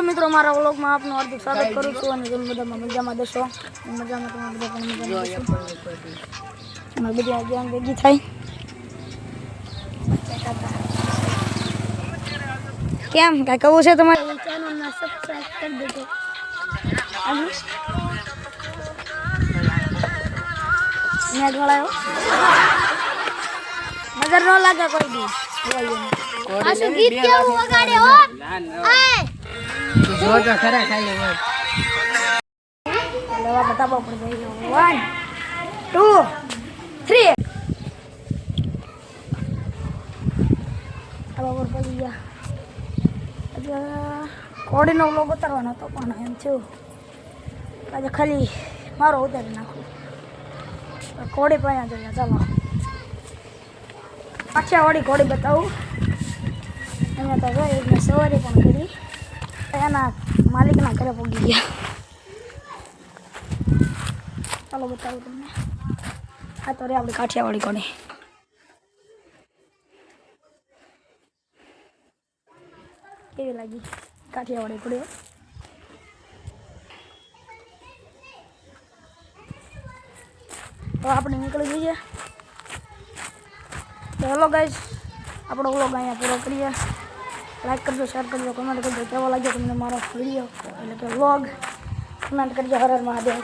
છો મિત્રો, મારા વ્લોગમાં આપનું હાર્દિક સ્વાગત કરું છું અને તમે બધા મજામાં દેશો. મજામાં તમે બધા પણ મજામાં દેશો. અમે બધી ગેંગ ભેગી થાય. કેમ કાંઈ કહું છે તમારે? ચેનલને સબસ્ક્રાઇબ કરી દેજો. મેં ગળાયો નજર ન લાગે કોઈ દી. આ શું ગીત કેવું વગાડે હો? જોજો ખરા ખાલી હોય. લેવા બતાવો પડી જાય. 1 2 3 આ બરાબર પડી ગયા. એટલે કોડીનો વ્લોગ ઉતારવાનો હતો પણ એમ થયું આજે ખાલી મારો ઉતારી નાખું. કોડી પણ જોઈએ. ચાલો પાછા વાળી કોડી બતાવું. એમાં તો ગઈ મેં સવારી પણ કરી. એના માલિકના ઘરે પહોંચી ગયા. ચાલો બતાવું તમને. આ તો રે આપણી કાઠિયાવાડી કોડી. કેવી લાગી કાઠિયાવાડી કોડી? તો આપણે નીકળી જઈએ. તો હેલો ગાઈઝ, આપણો વ્લોગ અહીંયા પૂરો કરીએ. લાઈક કરજો, શેર કરજો, કમેન્ટ કરજો કેવો લાગ્યો તમને મારો વિડીયો એટલે કે વ્લોગ. કમેન્ટ કરજો. હર હર મહાદેવ.